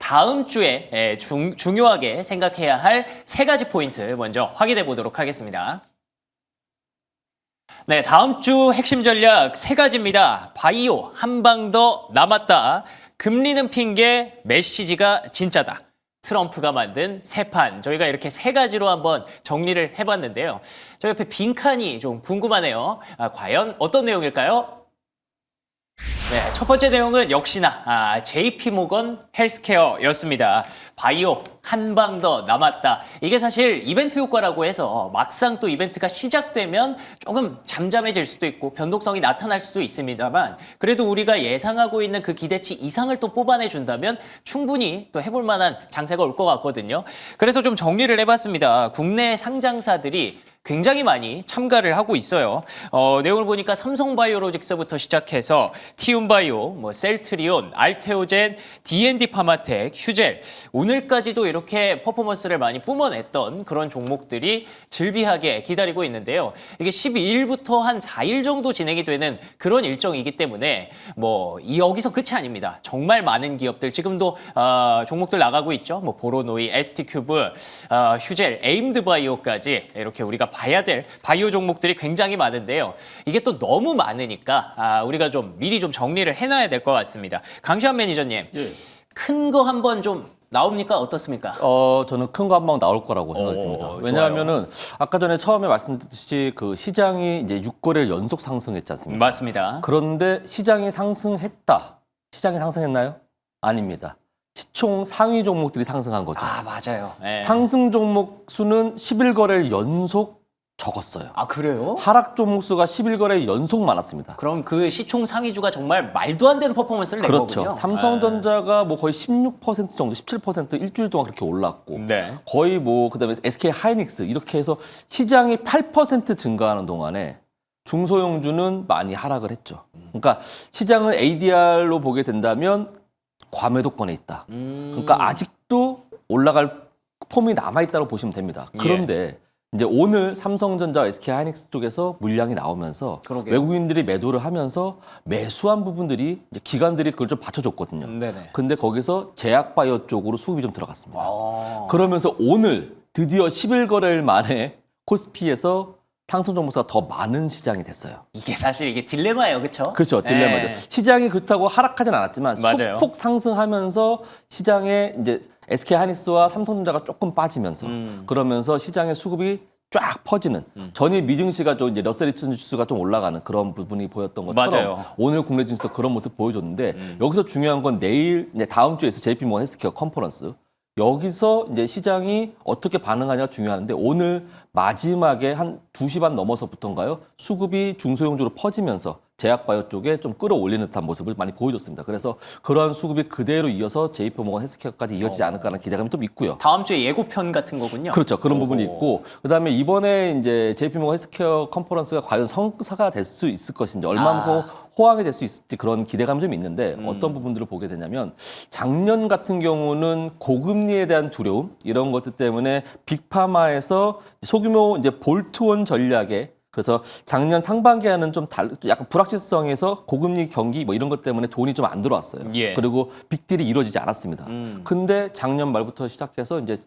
다음 주에 중요하게 생각해야 할 세 가지 포인트 먼저 확인해 보도록 하겠습니다. 네, 다음 주 핵심 전략 세 가지입니다. 바이오 한 방 더 남았다. 금리는 핑계, 메시지가 진짜다. 트럼프가 만든 새 판. 저희가 이렇게 세 가지로 한번 정리를 해봤는데요. 저 옆에 빈칸이 좀 궁금하네요. 과연 어떤 내용일까요? 네, 첫 번째 내용은 역시나 JP모건 헬스케어였습니다. 바이오 한 방 더 남았다. 이게 사실 이벤트 효과라고 해서 막상 또 이벤트가 시작되면 조금 잠잠해질 수도 있고 변동성이 나타날 수도 있습니다만 그래도 우리가 예상하고 있는 그 기대치 이상을 또 뽑아내준다면 충분히 또 해볼 만한 장세가 올 것 같거든요. 그래서 좀 정리를 해봤습니다. 국내 상장사들이 굉장히 많이 참가를 하고 있어요. 내용을 보니까 삼성바이오로직스부터 시작해서 티움바이오, 셀트리온, 알테오젠, D&D 파마텍, 휴젤 오늘까지도 이렇게 퍼포먼스를 많이 뿜어냈던 그런 종목들이 즐비하게 기다리고 있는데요. 이게 12일부터 한 4일 정도 진행이 되는 그런 일정이기 때문에 여기서 끝이 아닙니다. 정말 많은 기업들 지금도 종목들 나가고 있죠. 보로노이, ST큐브, 휴젤, 에임드바이오까지 이렇게 우리가 봐야 될 바이오 종목들이 굉장히 많은데요. 이게 또 너무 많으니까 우리가 좀 미리 좀 정리를 해놔야 될 것 같습니다. 강시환 매니저님, 예. 큰 거 한번 좀 나옵니까? 어떻습니까? 저는 큰 거 한 방 나올 거라고 생각이 듭니다. 왜냐하면은 아까 전에 처음에 말씀드렸듯이 그 시장이 이제 6거래일 연속 상승했지 않습니까? 맞습니다. 그런데 시장이 상승했다. 시장이 상승했나요? 아닙니다. 시총 상위 종목들이 상승한 거죠. 맞아요. 네. 상승 종목 수는 11거래일 연속 적었어요. 그래요? 하락 종목 수가 11거래일 연속 많았습니다. 그럼 그 시총 상위주가 정말 말도 안 되는 퍼포먼스를 낸 그렇죠. 거군요. 삼성전자가 거의 16% 정도, 17% 일주일 동안 그렇게 올랐고, 네. 거의 그다음에 SK 하이닉스 이렇게 해서 시장이 8% 증가하는 동안에 중소형주는 많이 하락을 했죠. 그러니까 시장은 ADR로 보게 된다면 과매도권에 있다. 그러니까 아직도 올라갈 폼이 남아있다고 보시면 됩니다. 그런데 이제 오늘 삼성전자, SK 하이닉스 쪽에서 물량이 나오면서 그러게요. 외국인들이 매도를 하면서 매수한 부분들이 이제 기관들이 그걸 좀 받쳐줬거든요. 네네. 근데 거기서 제약바이오 쪽으로 수급이 좀 들어갔습니다. 아. 그러면서 오늘 드디어 11거래일 만에 코스피에서 상승 종목수가 더 많은 시장이 됐어요. 이게 사실 이게 딜레마예요, 그렇죠? 그렇죠. 딜레마죠. 네. 시장이 그렇다고 하락하진 않았지만 맞아요. 소폭 상승하면서 시장에 이제 SK 하이닉스와 삼성전자가 조금 빠지면서 그러면서 시장의 수급이 쫙 퍼지는 전일 미증시가 좀 이제 러셀 2000 지수가 좀 올라가는 그런 부분이 보였던 것처럼 맞아요. 오늘 국내 증시도 그런 모습 보여줬는데 여기서 중요한 건 내일 이제 다음 주에 있을 JP모건 헬스케어 컨퍼런스 여기서 이제 시장이 어떻게 반응하냐가 중요한데 오늘 마지막에 한 2시 반 넘어서부터인가요? 수급이 중소형주로 퍼지면서 제약바이오 쪽에 좀 끌어올리는 듯한 모습을 많이 보여줬습니다. 그래서 그러한 수급이 그대로 이어서 JP모건 헬스케어까지 이어지지 않을까라는 기대감이 좀 있고요. 다음 주에 예고편 같은 거군요. 그렇죠. 그런 부분이 있고 그다음에 이번에 이제 JP모건 헬스케어 컨퍼런스가 과연 성사가 될 수 있을 것인지 얼마나 호황이 될 수 있을지 그런 기대감이 좀 있는데 어떤 부분들을 보게 되냐면 작년 같은 경우는 고금리에 대한 두려움 이런 것들 때문에 빅파마에서 소규모 이제 볼트온 전략에 그래서 작년 상반기에는 좀 약간 불확실성에서 고금리 경기 이런 것 때문에 돈이 좀 안 들어왔어요. 예. 그리고 빅딜이 이루어지지 않았습니다. 근데 작년 말부터 시작해서 이제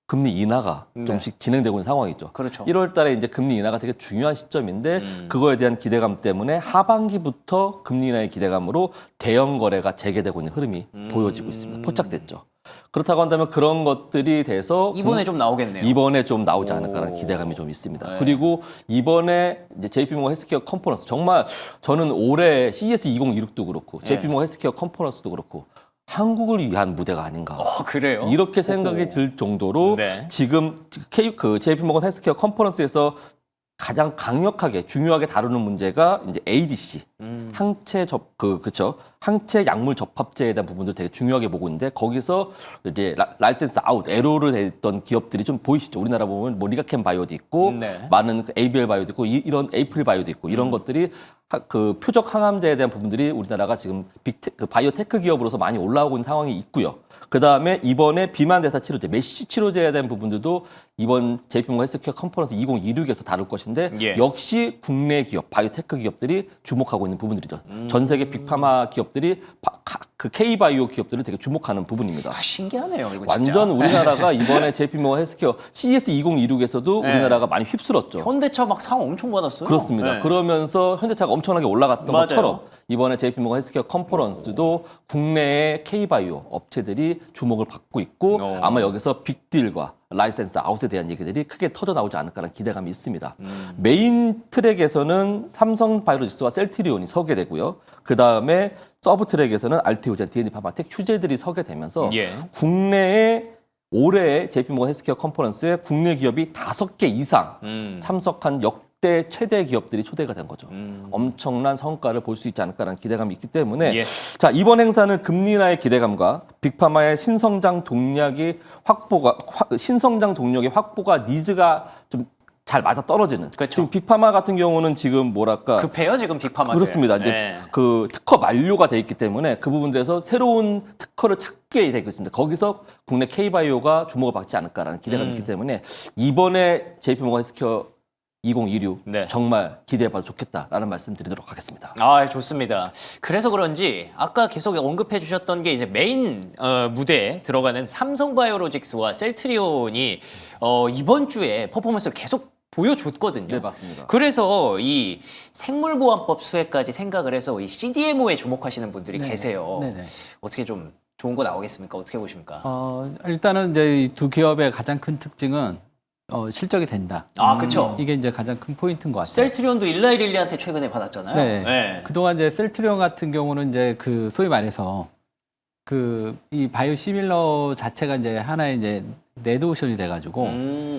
금리 인하가 좀씩 진행되고 있는 상황이죠. 그렇죠. 1월 달에 이제 금리 인하가 되게 중요한 시점인데 그거에 대한 기대감 때문에 하반기부터 금리 인하의 기대감으로 대형 거래가 재개되고 있는 흐름이 보여지고 있습니다. 포착됐죠. 그렇다고 한다면 그런 것들이 돼서 이번에 좀 나오겠네요. 이번에 좀 나오지 않을까라는 기대감이 좀 있습니다. 그리고 이번에 이제 JP모건 헬스케어 컨퍼런스 정말 저는 올해 CES 2026도 그렇고 JP모건 헬스케어 컨퍼런스도 그렇고 한국을 위한 무대가 아닌가. 그래요? 이렇게 생각이 들 정도로 네. 지금 JP모건 헬스케어 컨퍼런스에서 가장 강력하게 중요하게 다루는 문제가 이제 ADC 항체 약물 접합제에 대한 부분들 되게 중요하게 보고 있는데 거기서 이제 라이센스 아웃 에로를 했던 기업들이 좀 보이시죠. 우리나라 보면 리가켄 바이오도 있고 네. 많은 ABL 바이오도 있고 이런 에이프릴 바이오도 있고 이런 것들이 그 표적 항암제에 대한 부분들이 우리나라가 지금 바이오테크 기업으로서 많이 올라오고 있는 상황이 있고요. 그다음에 이번에 비만 대사 치료제, 메시 치료제에 대한 부분들도 이번 JP모건 헬스케어 컨퍼런스 2026에서 다룰 것인데 역시 국내 기업, 바이오테크 기업들이 주목하고 있는 부분들이죠. 전 세계 빅파마 기업들이 그 K바이오 기업들을 되게 주목하는 부분입니다. 아, 신기하네요. 이거 진짜. 완전 우리나라가 이번에 JP모건 헬스케어 CES 2026에서도 네. 우리나라가 많이 휩쓸었죠. 현대차 막 상 엄청 받았어요. 그렇습니다. 네. 그러면서 현대차가 엄청나게 올라갔던 맞아요. 것처럼 이번에 JP모건 헬스케어 컨퍼런스도 국내의 K바이오 업체들이 주목을 받고 있고 아마 여기서 빅딜과 라이센스 아웃에 대한 얘기들이 크게 터져 나오지 않을까라는 기대감이 있습니다. 메인 트랙에서는 삼성바이오로직스와 셀트리온이 서게 되고요. 그 다음에 서브 트랙에서는 알테오젠, DND 파마텍, 휴제들이 서게 되면서 예. 국내에 올해 JP모건 헬스케어 컨퍼런스에 국내 기업이 5개 이상 참석한 역대 최대 기업들이 초대가 된 거죠. 엄청난 성과를 볼 수 있지 않을까라는 기대감이 있기 때문에 예. 자, 이번 행사는 금리 인하의 기대감과 빅파마의 신성장 동력의 확보가 니즈가 좀 잘 맞아 떨어지는. 그렇죠. 지금 빅파마 같은 경우는 지금 뭐랄까 급해요 지금 빅파마. 그렇습니다. 이제 네. 그 특허 만료가 돼 있기 때문에 그 부분들에서 새로운 특허를 찾게 되고 있습니다. 거기서 국내 K바이오가 주목을 받지 않을까라는 기대감이 있기 때문에 이번에 JP모건 헬스케어 2026 네. 정말 기대해봐도 좋겠다라는 말씀 드리도록 하겠습니다. 아, 좋습니다. 그래서 그런지 아까 계속 언급해 주셨던 게 이제 메인 무대에 들어가는 삼성바이오로직스와 셀트리온이 이번 주에 퍼포먼스를 계속 보여줬거든요. 네, 맞습니다. 그래서 이 생물보안법 수혜까지 생각을 해서 이 CDMO에 주목하시는 분들이 계세요. 네네. 어떻게 좀 좋은 거 나오겠습니까? 어떻게 보십니까? 일단은 이제 이 두 기업의 가장 큰 특징은 실적이 된다. 아, 그렇죠. 이게 이제 가장 큰 포인트인 것 같아요. 셀트리온도 일라이릴리한테 최근에 받았잖아요. 네. 그동안 이제 셀트리온 같은 경우는 이제 그 소위 말해서 그 이 바이오 시밀러 자체가 이제 하나의 이제 레드오션이 돼가지고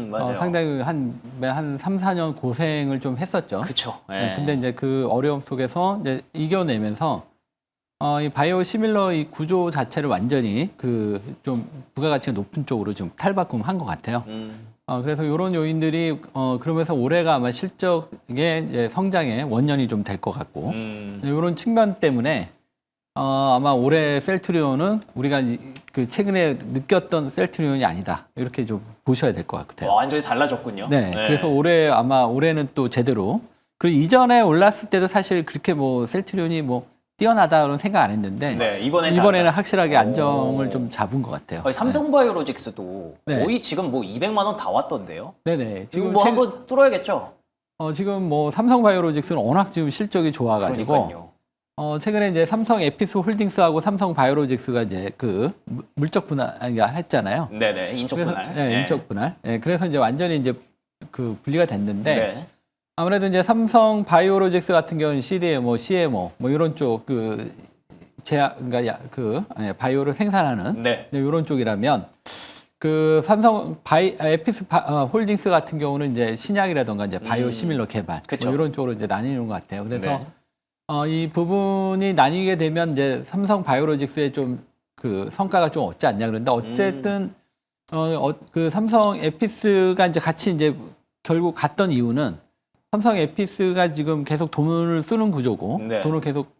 맞아요. 상당히 한 3, 4년 고생을 좀 했었죠. 그렇죠. 네, 근데 이제 그 어려움 속에서 이제 이겨내면서 이 바이오 시밀러 이 구조 자체를 완전히 그 좀 부가가치가 높은 쪽으로 좀 탈바꿈한 것 같아요. 그래서 이런 요인들이 그러면서 올해가 아마 실적의 이제 성장의 원년이 좀 될 것 같고 이런 측면 때문에 아마 올해 셀트리온은 우리가 그 최근에 느꼈던 셀트리온이 아니다 이렇게 좀 보셔야 될 것 같아요. 완전히 달라졌군요. 네, 그래서 올해는 또 제대로 그리고 이전에 올랐을 때도 사실 그렇게 뭐 셀트리온이 뭐 뛰어나다는 생각 안 했는데 네, 이번에는 이번에는 확실하게 안정을 좀 잡은 것 같아요. 삼성바이오로직스도 네. 거의 지금 뭐 200만 원 다 왔던데요. 네네. 지금 뭐 한번 뚫어야겠죠. 지금 뭐 삼성바이오로직스는 워낙 지금 실적이 좋아가지고 그러니까요. 최근에 이제 삼성 에피스 홀딩스하고 삼성 바이오로직스가 이제 그 물적 분할 했잖아요. 네네, 인적 그래서, 분할. 네, 인적 분할. 네, 그래서 이제 완전히 이제 그 분리가 됐는데 네. 아무래도 이제 삼성 바이오로직스 같은 경우는 CDMO, CMO 뭐 이런 쪽 그 제약 그러니까 바이오를 생산하는 네. 이런 쪽이라면 그 삼성 에피스 홀딩스 같은 경우는 이제 신약이라던가 이제 바이오 시밀러 개발 그쵸. 뭐 이런 쪽으로 이제 나뉘는 것 같아요. 그래서 네. 이 부분이 나뉘게 되면 이제 삼성 바이오로직스의 좀 그 성과가 좀 없지 않냐 그런데 어쨌든 그 삼성 에피스가 이제 같이 이제 결국 갔던 이유는 삼성 에피스가 지금 계속 돈을 쓰는 구조고 네. 돈을 계속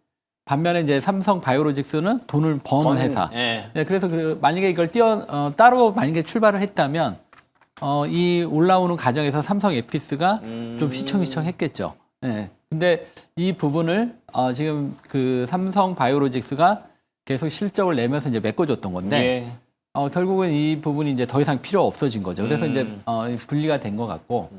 반면에 이제 삼성 바이오로직스는 돈을 버는 회사. 네. 네, 그래서 만약에 이걸 따로 만약에 출발을 했다면 이 올라오는 과정에서 삼성 에피스가 좀 휘청휘청했겠죠. 네. 근데 이 부분을 지금 그 삼성 바이오로직스가 계속 실적을 내면서 이제 메꿔줬던 건데 예. 결국은 이 부분이 이제 더 이상 필요 없어진 거죠. 그래서 이제 분리가 된 것 같고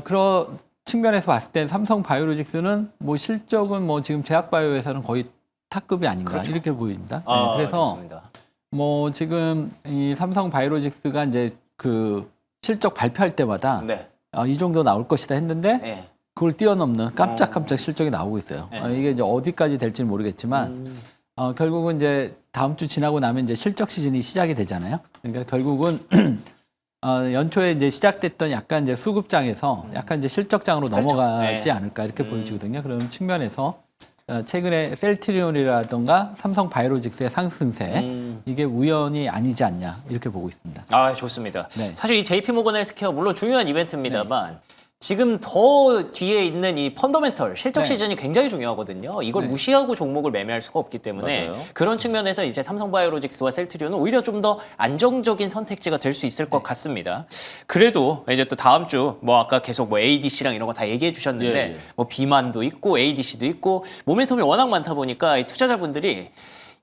그런 측면에서 봤을 때 삼성 바이오로직스는 뭐 실적은 뭐 지금 제약바이오에서는 거의 탑급이 아닌가 그렇죠. 이렇게 보입니다. 아, 네, 그래서 좋습니다. 뭐 지금 이 삼성 바이오로직스가 이제 그 실적 발표할 때마다 네. 이 정도 나올 것이다 했는데 네. 그걸 뛰어넘는 깜짝깜짝 실적이 나오고 있어요. 네. 이게 이제 어디까지 될지는 모르겠지만 결국은 이제 다음 주 지나고 나면 이제 실적 시즌이 시작이 되잖아요. 그러니까 결국은 연초에 이제 시작됐던 약간 이제 수급장에서 약간 이제 실적장으로 그렇죠. 넘어가지 네. 않을까 이렇게 보여지거든요. 그런 측면에서 최근에 셀트리온이라던가 삼성 바이오로직스의 상승세 이게 우연이 아니지 않냐 이렇게 보고 있습니다. 아, 좋습니다. 네. 사실 이 JP모건 헬스케어 물론 중요한 이벤트입니다만 지금 더 뒤에 있는 이 펀더멘털 실적 네. 시즌이 굉장히 중요하거든요. 이걸 네. 무시하고 종목을 매매할 수가 없기 때문에 맞아요. 그런 측면에서 이제 삼성바이오로직스와 셀트리온은 오히려 좀 더 안정적인 선택지가 될 수 있을 것 같습니다. 그래도 이제 또 다음 주 뭐 아까 계속 뭐 ADC랑 이런 거 다 얘기해 주셨는데 예, 예. 뭐 비만도 있고 ADC도 있고 모멘텀이 워낙 많다 보니까 이 투자자분들이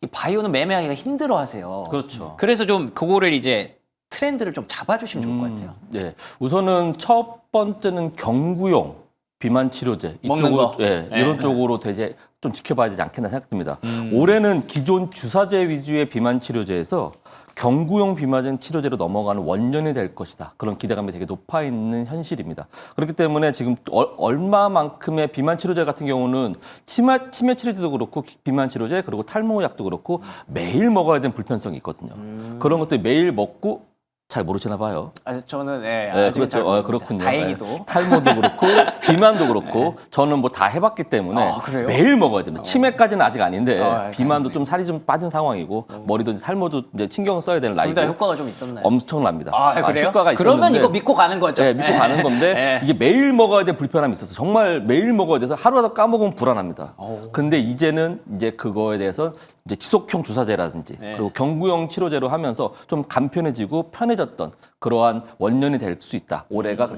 이 바이오는 매매하기가 힘들어하세요. 그렇죠. 그래서 좀 그거를 이제 트렌드를 좀 잡아주시면 좋을 것 같아요. 네. 우선은 첫 번째는 경구용 비만 치료제 먹는 이쪽으로 거? 예, 네. 이런 쪽으로 되게 좀 지켜봐야 되지 않겠나 생각됩니다. 올해는 기존 주사제 위주의 비만 치료제에서 경구용 비만 치료제로 넘어가는 원년이 될 것이다. 그런 기대감이 되게 높아 있는 현실입니다. 그렇기 때문에 지금 얼마만큼의 비만 치료제 같은 경우는 치매 치료제도 그렇고 비만 치료제 그리고 탈모약도 그렇고 매일 먹어야 되는 불편성이 있거든요. 그런 것들 매일 먹고 잘 모르시나 봐요. 저는 네, 아직은 잘 그렇죠. 모릅니다. 그렇군요. 다행히도. 네. 탈모도 그렇고 비만도 그렇고 저는 뭐 다 해봤기 때문에 아, 그래요? 매일 먹어야 됩니다. 치매까지는 아직 아닌데 아, 비만도 좀 살이 좀 빠진 상황이고 머리도 이제 탈모도 이제 신경 써야 되는 둘 다 나이고 효과가 좀 있었나요? 엄청납니다. 그래요? 효과가 그러면 있었는데 이거 믿고 가는 거죠. 네, 믿고 가는 건데 네. 이게 매일 먹어야 될 불편함이 있어서 정말 매일 먹어야 돼서 하루라도 까먹으면 불안합니다. 근데 이제는 이제 그거에 대해서 이제 지속형 주사제라든지 네. 그리고 경구용 치료제로 하면서 좀 간편해지고 편해졌던 그러한 원년이 될 수 있다. 올해가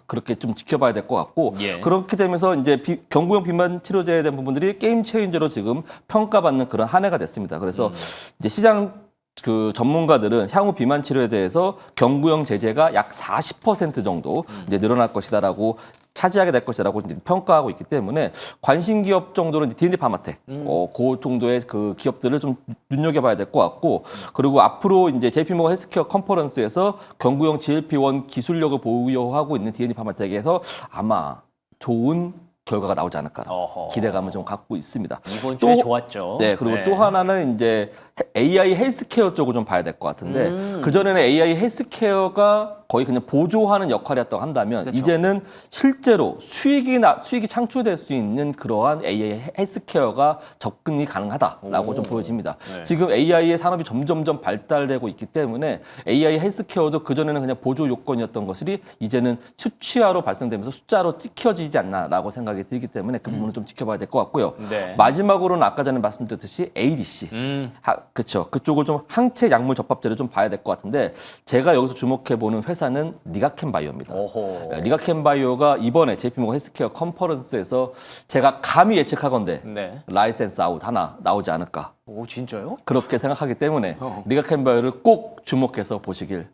그렇게 좀 지켜봐야 될 것 같고 예. 그렇게 되면서 이제 경구용 비만 치료제에 대한 부분들이 게임 체인저로 지금 평가받는 그런 한 해가 됐습니다. 그래서 이제 시장 그 전문가들은 향후 비만 치료에 대해서 경구용 제재가 약 40% 정도 이제 늘어날 것이다라고 차지하게 될 것이라고 이제 평가하고 있기 때문에 관심 기업 정도는 D&D 파마텍, 그 정도의 그 기업들을 좀 눈여겨봐야 될 것 같고, 그리고 앞으로 이제 JP모건 헬스케어 컨퍼런스에서 경구용 GLP-1 기술력을 보유하고 있는 D&D 파마텍에서 아마 좋은 결과가 나오지 않을까라는 어허. 기대감을 좀 갖고 있습니다. 이번 주에 좋았죠. 네, 그리고 또 하나는 이제 AI 헬스케어 쪽을 좀 봐야 될 것 같은데 그전에는 AI 헬스케어가 거의 그냥 보조하는 역할이었다고 한다면 그렇죠. 이제는 실제로 수익이 창출될 수 있는 그러한 AI 헬스케어가 접근이 가능하다라고 좀 보여집니다. 네. 지금 AI의 산업이 점점점 발달되고 있기 때문에 AI 헬스케어도 그전에는 그냥 보조 요건이었던 것이 이제는 수치화로 발생되면서 숫자로 찍혀지지 않나라고 생각이 들기 때문에 그 부분은 좀 지켜봐야 될 것 같고요. 네. 마지막으로는 아까 전에 말씀드렸듯이 ADC. 그렇죠. 그쪽을 좀 항체 약물 접합제를 좀 봐야 될 것 같은데 제가 여기서 주목해 보는 회사는 리가켄 바이오입니다. 오호. 리가켄 바이오가 이번에 JP모건 헬스케어 컨퍼런스에서 제가 감히 예측하건대 네. 라이센스 아웃 하나 나오지 않을까 오, 진짜요? 그렇게 생각하기 때문에 리가켄 바이오를 꼭 주목해서 보시길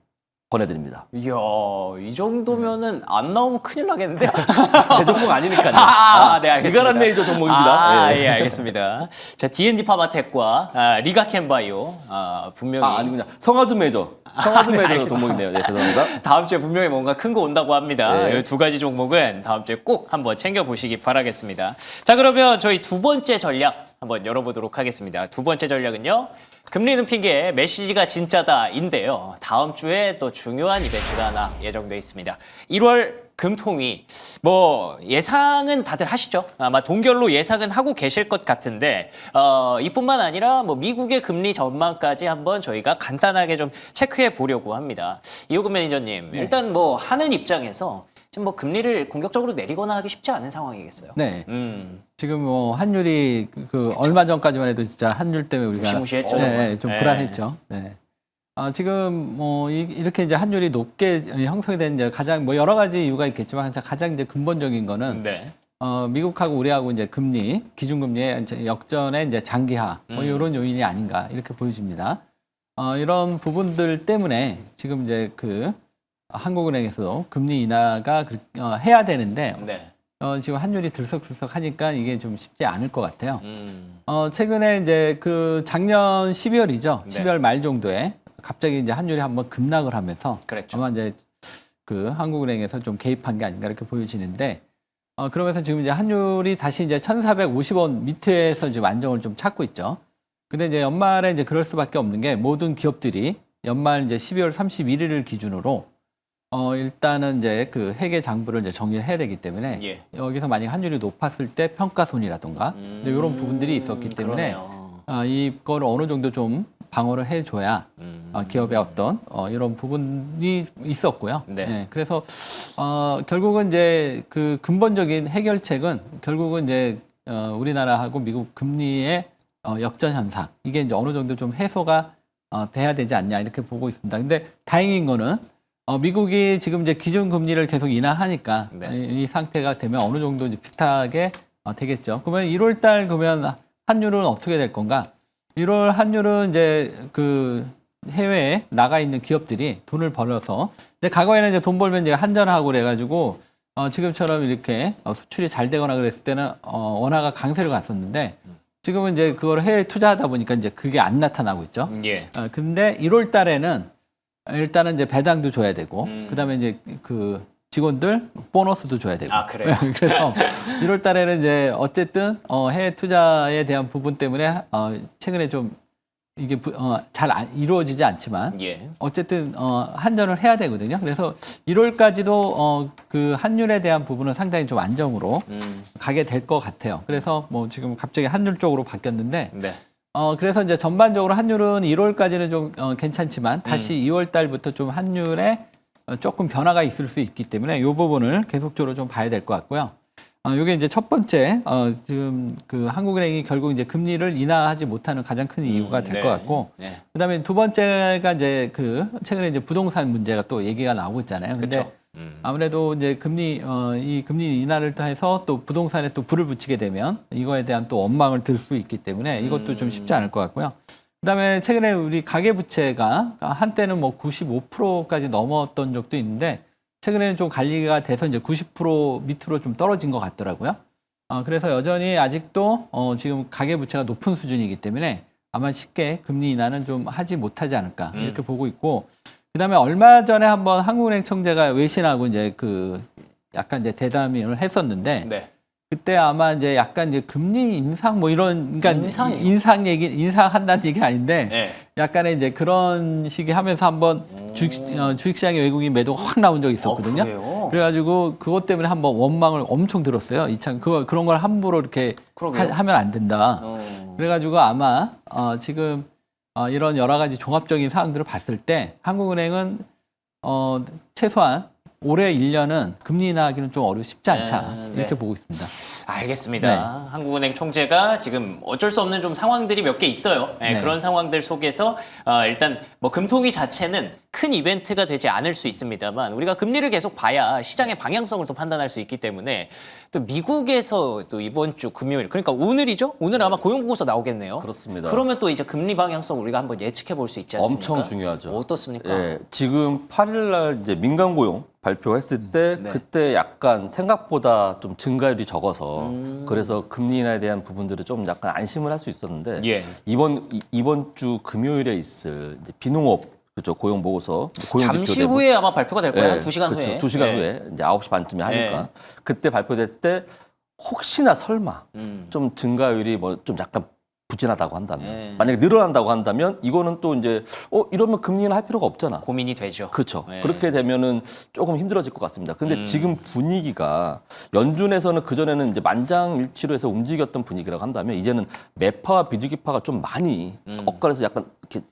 권해드립니다. 이야, 이 정도면은 안 나오면 큰일 나겠는데요? 제 종목 아니니까요. 네, 알겠습니다. 리가란 메이저 종목입니다. 예, 알겠습니다. 자, D&D 파마텍과 리가켄바이오 분명히 아니군요. 성화준 메이저. 성화준 네, 메이저 알겠습니다. 종목이네요. 네, 죄송합니다. 다음 주에 분명히 뭔가 큰 거 온다고 합니다. 네. 이 두 가지 종목은 다음 주에 꼭 한번 챙겨보시기 바라겠습니다. 자, 그러면 저희 두 번째 전략 한번 열어보도록 하겠습니다. 두 번째 전략은요. 금리는 핑계, 메시지가 진짜다인데요. 다음 주에 또 중요한 이벤트가 하나 예정돼 있습니다. 1월 금통위 뭐 예상은 다들 하시죠. 아마 동결로 예상은 하고 계실 것 같은데 이뿐만 아니라 뭐 미국의 금리 전망까지 한번 저희가 간단하게 좀 체크해 보려고 합니다. 이호근 매니저님, 일단 뭐 하는 입장에서 지금 뭐 금리를 공격적으로 내리거나 하기 쉽지 않은 상황이겠어요. 네. 지금 뭐 환율이 얼마 전까지만 해도 진짜 환율 때문에 우리가 무시무시했죠, 네, 정말. 좀 네. 불안했죠. 네. 지금 뭐 이렇게 이제 환율이 높게 형성이 된 이제 가장 뭐 여러 가지 이유가 있겠지만 가장 이제 근본적인 거는 네. 미국하고 우리하고 이제 금리 기준금리의 이제 역전의 이제 장기화 뭐 이런 요인이 아닌가 이렇게 보여집니다. 이런 부분들 때문에 지금 이제 한국은행에서도 금리 인하가 해야 되는데 네. 지금 환율이 들썩들썩 하니까 이게 좀 쉽지 않을 것 같아요. 최근에 이제 작년 12월이죠. 네. 12월 말 정도에 갑자기 이제 환율이 한번 급락을 하면서 그랬죠. 아마 이제 한국은행에서 좀 개입한 게 아닌가 이렇게 보여지는데 그러면서 지금 이제 환율이 다시 이제 1,450원 밑에서 지금 안정을 좀 찾고 있죠. 근데 이제 연말에 이제 그럴 수밖에 없는 게 모든 기업들이 연말 이제 12월 31일을 기준으로 일단은 이제 회계 장부를 이제 정리를 해야 되기 때문에 예. 여기서 만약 환율이 높았을 때 평가손이라든가 이런 부분들이 있었기 때문에 그러네요. 이걸 어느 정도 좀 방어를 해줘야 기업의 어떤 이런 부분이 있었고요. 네. 그래서 결국은 이제 근본적인 해결책은 결국은 이제 우리나라하고 미국 금리의 역전 현상 이게 이제 어느 정도 좀 해소가 돼야 되지 않냐 이렇게 보고 있습니다. 근데 다행인 거는 미국이 지금 이제 기준 금리를 계속 인하하니까 네. 이 상태가 되면 어느 정도 이제 비슷하게 되겠죠. 그러면 1월 달 그러면 환율은 어떻게 될 건가? 1월 환율은 이제 그 해외에 나가 있는 기업들이 돈을 벌어서 이제 과거에는 이제 돈 벌면 이제 한전하고 그래가지고 지금처럼 이렇게 수출이 잘 되거나 그랬을 때는 원화가 강세를 갔었는데 지금은 이제 그걸 해외에 투자하다 보니까 이제 그게 안 나타나고 있죠. 예. 근데 1월 달에는 일단은 이제 배당도 줘야 되고 그다음에 이제 그 직원들 보너스도 줘야 되고. 아, 그래요? 그래서 1월 달에는 이제 어쨌든 해외 투자에 대한 부분 때문에 최근에 좀 이게 잘 이루어지지 않지만 예. 어쨌든 한전을 해야 되거든요. 그래서 1월까지도 그 환율에 대한 부분은 상당히 좀 안정으로 가게 될 것 같아요. 그래서 뭐 지금 갑자기 환율 쪽으로 바뀌었는데 네. 그래서 이제 전반적으로 환율은 1월까지는 좀 괜찮지만 다시 2월 달부터 좀 환율에 조금 변화가 있을 수 있기 때문에 이 부분을 계속적으로 좀 봐야 될 것 같고요. 이게 이제 첫 번째 지금 그 한국은행이 결국 이제 금리를 인하하지 못하는 가장 큰 이유가 될 것 같고, 네. 그다음에 두 번째가 이제 그 최근에 이제 부동산 문제가 또 얘기가 나오고 있잖아요. 근데 그렇죠. 아무래도 이제 이 금리 인하를 해서 또 부동산에 또 불을 붙이게 되면 이거에 대한 또 원망을 들 수 있기 때문에 이것도 좀 쉽지 않을 것 같고요. 그다음에 최근에 우리 가계부채가 한때는 뭐 95%까지 넘었던 적도 있는데 최근에는 좀 관리가 돼서 이제 90% 밑으로 좀 떨어진 것 같더라고요. 그래서 여전히 아직도 지금 가계부채가 높은 수준이기 때문에 아마 쉽게 금리 인하는 좀 하지 못하지 않을까 이렇게 보고 있고, 그다음에 얼마 전에 한번 한국은행 청재가 외신하고 이제 그 약간 이제 대담을 했었는데 네. 그때 아마 이제 약간 이제 금리 인상 뭐 이런, 그러니까 인상이요? 인상한다는 얘기는 아닌데 네. 약간의 이제 그런 식의 하면서 한번 주식시장에 외국인 매도가 확 나온 적이 있었거든요. 그래요? 그래가지고 그것 때문에 한번 원망을 엄청 들었어요. 그런 걸 함부로 이렇게 그러게요. 하면 안 된다. 어. 그래가지고 아마 지금 이런 여러 가지 종합적인 사항들을 봤을 때 한국은행은 최소한 올해 1년은 금리 인하하기는 좀 쉽지 않다. 네. 이렇게 보고 있습니다. 알겠습니다. 네. 한국은행 총재가 지금 어쩔 수 없는 좀 상황들이 몇 개 있어요. 네, 네. 그런 상황들 속에서 일단 뭐 금통위 자체는 큰 이벤트가 되지 않을 수 있습니다만 우리가 금리를 계속 봐야 시장의 방향성을 또 판단할 수 있기 때문에 또 미국에서 또 이번 주 금요일, 그러니까 오늘이죠? 오늘 아마 고용보고서 나오겠네요. 그렇습니다. 그러면 또 이제 금리 방향성 우리가 한번 예측해 볼 수 있지 않습니까? 엄청 중요하죠. 어떻습니까? 예, 지금 8일 날 이제 민간 고용 발표했을 때 네. 그때 약간 생각보다 좀 증가율이 적어서 그래서 금리 인하에 대한 부분들을 좀 약간 안심을 할 수 있었는데 예. 이번 주 금요일에 있을 이제 비농업 그렇죠 고용 보고서 잠시 후에 아마 발표가 될 거예요. 한 2시간 그렇죠. 후에. 2시간 예. 후에 이제 9시 반쯤에 하니까 예. 그때 발표될 때 혹시나 설마 좀 증가율이 뭐 좀 약간 부진하다고 한다면 예. 만약에 늘어난다고 한다면 이거는 또 이제 이러면 금리는 할 필요가 없잖아. 고민이 되죠. 그렇죠. 예. 그렇게 되면은 조금 힘들어질 것 같습니다. 근데 지금 분위기가 연준에서는 그전에는 이제 만장일치로 해서 움직였던 분위기라고 한다면 이제는 매파와 비둘기파가 좀 많이 엇갈려서 약간 이렇게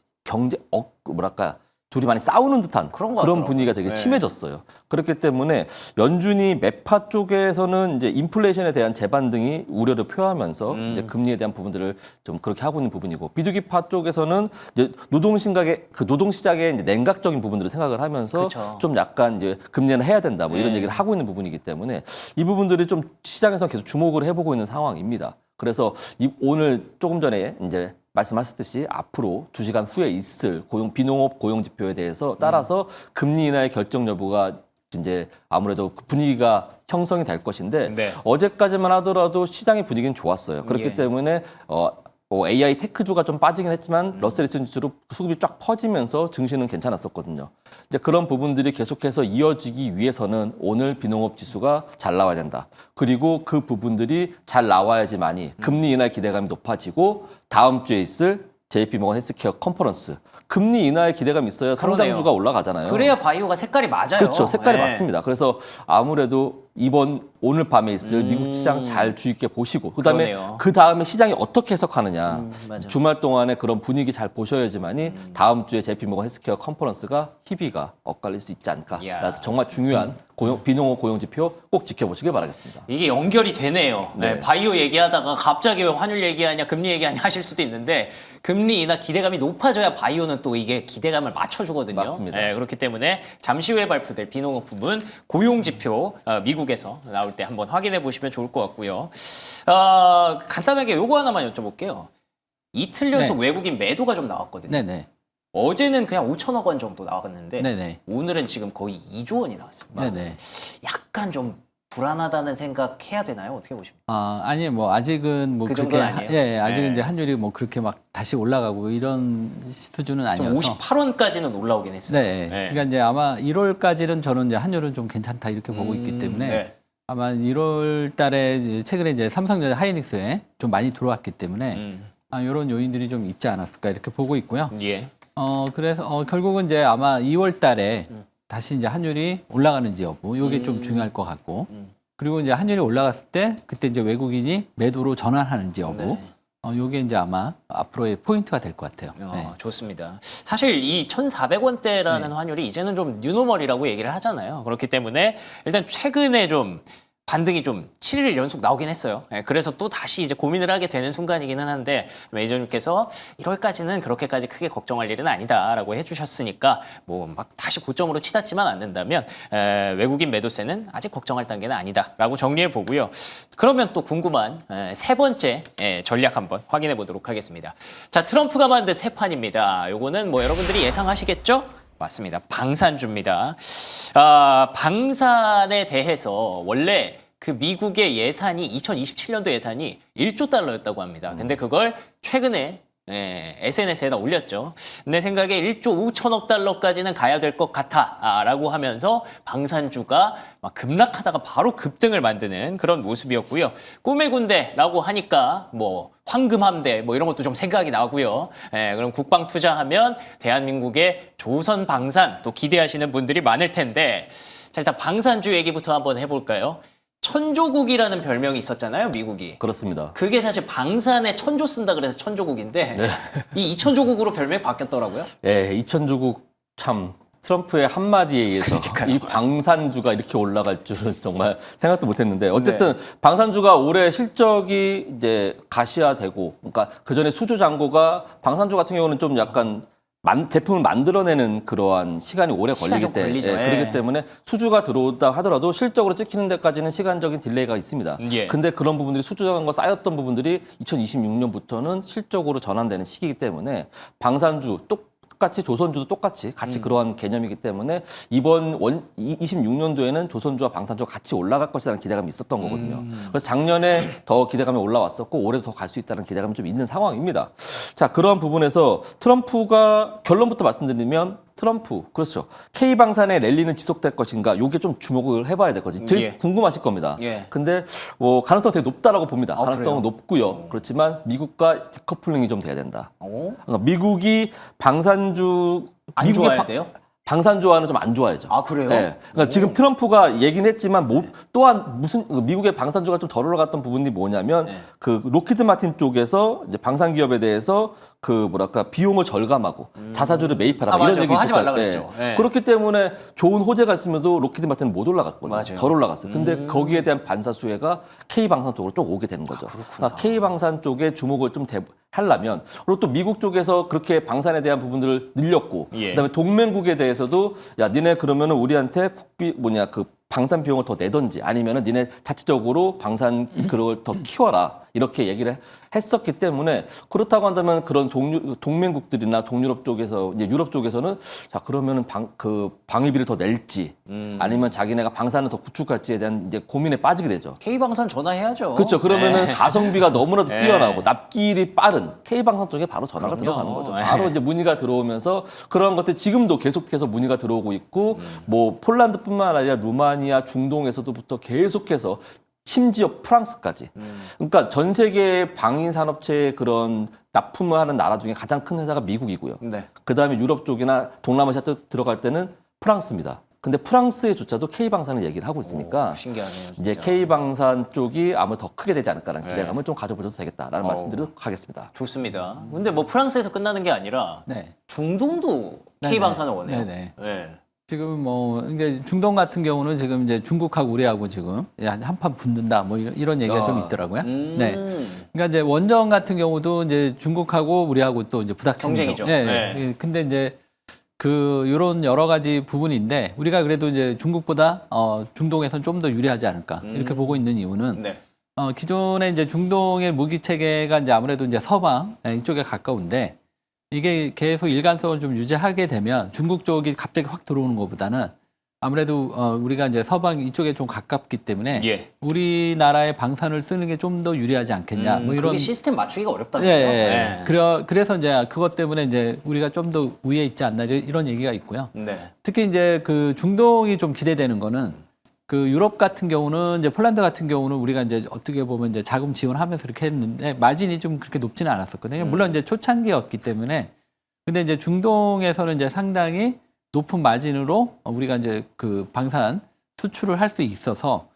뭐랄까 둘이 많이 싸우는 듯한 그런 것 그런 같더라고요. 분위기가 되게 네. 심해졌어요. 그렇기 때문에 연준이 매파 쪽에서는 이제 인플레이션에 대한 재반등이 우려를 표하면서 이제 금리에 대한 부분들을 좀 그렇게 하고 있는 부분이고 비둘기파 쪽에서는 이제 노동시장의 이제 냉각적인 부분들을 생각을 하면서 그쵸. 좀 약간 이제 금리는 해야 된다 뭐 이런 네. 얘기를 하고 있는 부분이기 때문에 이 부분들이 좀 시장에서 계속 주목을 해보고 있는 상황입니다. 그래서 오늘 조금 전에 이제 말씀하셨듯이 앞으로 2시간 후에 있을 비농업 고용 지표에 대해서 따라서 금리 인하의 결정 여부가 이제 아무래도 그 분위기가 형성이 될 것인데 네. 어제까지만 하더라도 시장의 분위기는 좋았어요. 그렇기 예. 때문에 AI 테크주가 좀 빠지긴 했지만 러셀 리슨 지수로 수급이 쫙 퍼지면서 증시는 괜찮았었거든요. 이제 그런 부분들이 계속해서 이어지기 위해서는 오늘 비농업 지수가 잘 나와야 된다. 그리고 그 부분들이 잘 나와야지만이 금리 인하 기대감이 높아지고 다음 주에 있을 JP모건 헬스케어 컨퍼런스 금리 인하의 기대감이 있어야 그러네요. 상당주가 올라가잖아요. 그래야 바이오가 색깔이 맞아요. 그렇죠. 색깔이 예. 맞습니다. 그래서 아무래도 오늘 밤에 있을 미국 시장 잘 주의 있게 보시고 그다음에 그러네요. 그 다음에 시장이 어떻게 해석하느냐 맞아. 주말 동안에 그런 분위기 잘 보셔야지만이 다음 주에 JP모건 헬스케어 컨퍼런스가 희비가 엇갈릴 수 있지 않을까. 이야. 그래서 정말 중요한 비농업 고용 지표 꼭 지켜보시길 바라겠습니다. 이게 연결이 되네요. 네. 네, 바이오 얘기하다가 갑자기 왜 환율 얘기하냐, 금리 얘기하냐 하실 수도 있는데 금리 인하 기대감이 높아져야 바이오는 또 이게 기대감을 맞춰주거든요. 맞습니다. 네, 그렇기 때문에 잠시 후에 발표될 비농업 부분 고용 지표 미국에서 나올 때 한번 확인해 보시면 좋을 것 같고요. 간단하게 요거 하나만 여쭤볼게요. 이틀 연속 네. 외국인 매도가 좀 나왔거든요. 네네. 어제는 그냥 5천억 원 정도 나왔는데 네네. 오늘은 지금 거의 2조 원이 나왔습니다. 네네. 약간 좀 불안하다는 생각해야 되나요? 어떻게 보십니까? 아니 뭐 아직은 뭐 그 그렇게 정도는 아니에요? 예, 아직은 네. 이제 환율이 뭐 그렇게 막 다시 올라가고 이런 수준은 좀 아니어서. 58원까지는 올라오긴 했어요. 네. 그러니까 이제 아마 1월까지는 저는 이제 환율은 좀 괜찮다 이렇게 보고 있기 때문에 네. 아마 1월 달에 이제 최근에 이제 삼성전자 하이닉스에 좀 많이 들어왔기 때문에 이런 요인들이 좀 있지 않았을까 이렇게 보고 있고요. 예. 그래서 결국은 이제 아마 2월 달에 다시 이제 환율이 올라가는지 여부 이게 좀 중요할 것 같고 그리고 이제 환율이 올라갔을 때 그때 이제 외국인이 매도로 전환하는지 여부 네. 요게 이제 아마 앞으로의 포인트가 될 것 같아요. 네. 좋습니다. 사실 이 1,400원대라는 환율이 이제는 좀 뉴노멀이라고 얘기를 하잖아요. 그렇기 때문에 일단 최근에 좀 반등이 좀 7일 연속 나오긴 했어요. 예, 그래서 또 다시 이제 고민을 하게 되는 순간이기는 한데 매니저님께서 1월까지는 그렇게까지 크게 걱정할 일은 아니다라고 해주셨으니까 뭐 막 다시 고점으로 치닫지만 않는다면 외국인 매도세는 아직 걱정할 단계는 아니다라고 정리해 보고요. 그러면 또 궁금한 세 번째 전략 한번 확인해 보도록 하겠습니다. 자, 트럼프가 만든 새 판입니다. 요거는 뭐 여러분들이 예상하시겠죠? 맞습니다. 방산주입니다. 방산에 대해서 원래 그 미국의 예산이 2027년도 예산이 1조 달러였다고 합니다. 근데 그걸 최근에 SNS에다 올렸죠. 내 생각에 1조 5천억 달러까지는 가야 될 것 같아라고 하면서 방산주가 막 급락하다가 바로 급등을 만드는 그런 모습이었고요. 꿈의 군대라고 하니까 뭐 황금함대 뭐 이런 것도 좀 생각이 나고요. 그럼 국방 투자하면 대한민국의 조선 방산 또 기대하시는 분들이 많을 텐데 자, 일단 방산주 얘기부터 한번 해볼까요? 천조국이라는 별명이 있었잖아요, 미국이. 그렇습니다. 그게 사실 방산에 천조 쓴다 그래서 천조국인데 이 2천조국으로 별명이 바뀌었더라고요. 예, 2000조국 참 트럼프의 한마디에 의해서 그러니까요. 이 방산주가 이렇게 올라갈 줄은 정말 생각도 못했는데 어쨌든 방산주가 올해 실적이 이제 가시화되고 그러니까 그 전에 수주 잔고가 방산주 같은 경우는 좀 약간 제품을 만들어내는 그러한 시간이 오래 시간이 걸리기 좀 걸리죠. 때문에 그렇기 때문에 수주가 들어온다 하더라도 실적으로 찍히는 데까지는 시간적인 딜레이가 있습니다. 예. 근데 그런 부분들이 수주가 쌓였던 부분들이 2026년부터는 실적으로 전환되는 시기이기 때문에 방산주 똑같이 조선주도 똑같이 같이 그러한 개념이기 때문에 이번 26년도에는 조선주와 방산주가 같이 올라갈 것이라는 기대감이 있었던 거거든요. 그래서 작년에 더 기대감이 올라왔었고 올해도 더 갈 수 있다는 기대감이 좀 있는 상황입니다. 자, 그런 부분에서 트럼프가 결론부터 말씀드리면 트럼프, 그렇죠. K방산의 랠리는 지속될 것인가? 요게 좀 주목을 해봐야 되거든요. 되게 예. 궁금하실 겁니다. 예. 근데 뭐 가능성 되게 높다라고 봅니다. 그래요? 가능성은 높고요. 그렇지만 미국과 디커플링이 좀 돼야 된다. 어? 미국이 방산주 안 미국의 좋아야 돼요? 방산주와는 좀 안 좋아야죠. 아, 그래요? 네. 그러니까 지금 트럼프가 얘기는 했지만 또한 무슨 미국의 방산주가 좀 덜 올라갔던 부분이 뭐냐면 그 로키드 마틴 쪽에서 이제 방산 기업에 대해서 그 뭐랄까 비용을 절감하고 자사주를 매입하라 이런 맞아요. 얘기 그거 하지 있었잖아요. 말라 그랬죠. 네. 그렇기 때문에 좋은 호재가 있으면도 로키드 마틴은 못 올라갔거든요. 맞아요. 덜 올라갔어요. 근데 거기에 대한 반사 수혜가 K 방산 쪽으로 쭉 오게 되는 거죠. 그러니까 K 방산 쪽에 주목을 좀 하려면 그리고 또 미국 쪽에서 그렇게 방산에 대한 부분들을 늘렸고 예. 그다음에 동맹국에 대해서도 야 니네 그러면은 우리한테 그 방산 비용을 더 내던지 아니면은 니네 자체적으로 방산 그걸 더 키워라 이렇게 얘기를 했었기 때문에 그렇다고 한다면 그런 동맹국들이나 동유럽 쪽에서 이제 유럽 쪽에서는 자 그러면은 방위비를 더 낼지 아니면 자기네가 방산을 더 구축할지에 대한 이제 고민에 빠지게 되죠. K방산 전화해야죠. 그렇죠. 그러면은 네. 가성비가 너무나도 네. 뛰어나고 납기일이 빠른 K방산 쪽에 바로 전화가 그럼요. 들어가는 거죠. 네. 바로 이제 문의가 들어오면서 그런 것들 지금도 계속해서 문의가 들어오고 있고 뭐 폴란드뿐만 아니라 루마니아, 중동에서도부터 계속해서 심지어 프랑스까지. 그러니까 전 세계 방위 산업체의 그런 납품을 하는 나라 중에 가장 큰 회사가 미국이고요. 네. 그다음에 유럽 쪽이나 동남아시아 쪽 들어갈 때는 프랑스입니다. 근데 프랑스에조차도 K방산을 얘기를 하고 있으니까 신기하네요. 진짜. 이제 K방산 쪽이 아마 더 크게 되지 않을까라는 기대감을 좀 가져보셔도 되겠다라는 말씀드리도록 하겠습니다. 좋습니다. 근데 뭐 프랑스에서 끝나는 게 아니라 네. 중동도 K방산을 원해요. 네네. 네. 지금 뭐 이게 중동 같은 경우는 지금 이제 중국하고 우리하고 지금 한판 붙는다 뭐 이런 얘기가 좀 있더라고요. 네. 그러니까 이제 원전 같은 경우도 이제 중국하고 우리하고 또 이제 부닥치는 경쟁이죠. 경우. 네. 예. 근데 이제 이런 여러 가지 부분인데 우리가 그래도 이제 중국보다 중동에선 좀 더 유리하지 않을까 이렇게 보고 있는 이유는 네. 기존에 이제 중동의 무기 체계가 이제 아무래도 이제 서방 이쪽에 가까운데 이게 계속 일관성을 좀 유지하게 되면 중국 쪽이 갑자기 확 들어오는 것보다는 아무래도 우리가 이제 서방 이쪽에 좀 가깝기 때문에 예. 우리나라의 방산을 쓰는 게 좀 더 유리하지 않겠냐. 뭐 이런 그게 시스템 맞추기가 어렵다고요. 예, 예. 그래서 이제 그것 때문에 이제 우리가 좀 더 우위에 있지 않나 이런 얘기가 있고요. 네. 특히 이제 그 중동이 좀 기대되는 거는 그 유럽 같은 경우는 이제 폴란드 같은 경우는 우리가 이제 어떻게 보면 이제 자금 지원하면서 이렇게 했는데 마진이 좀 그렇게 높지는 않았었거든요. 물론 이제 초창기였기 때문에 근데 이제 중동에서는 이제 상당히 높은 마진으로 우리가 이제 그 방산 수출을 할 수 있어서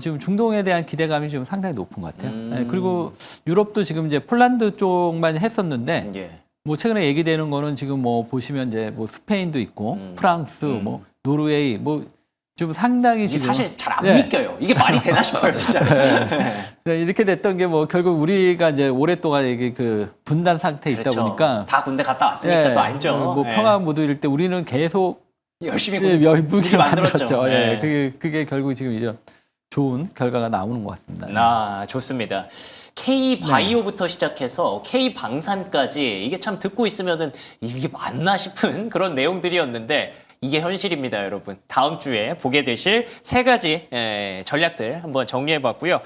지금 중동에 대한 기대감이 지금 상당히 높은 것 같아요. 네, 그리고 유럽도 지금 이제 폴란드 쪽만 했었는데 예. 뭐 최근에 얘기되는 거는 지금 뭐 보시면 이제 뭐 스페인도 있고 프랑스, 뭐 노르웨이 뭐 좀 상당히 이게 지금 사실 잘 안 네. 믿겨요. 이게 말이 되나 싶어요, 진짜. 네, 이렇게 됐던 게 뭐 결국 우리가 이제 오랫동안 이게 그 분단 상태에 있다 그렇죠. 보니까 다 군대 갔다 왔으니까 예, 또 알죠. 뭐 예. 평화 무드일 때 우리는 계속 열심히 무기 만들었죠. 예. 그게 결국 지금 이런 좋은 결과가 나오는 것 같습니다. 아, 좋습니다. K 바이오부터 시작해서 K 방산까지 이게 참 듣고 있으면은 이게 맞나 싶은 그런 내용들이었는데 이게 현실입니다, 여러분. 다음 주에 보게 되실 세 가지 전략들 한번 정리해 봤고요.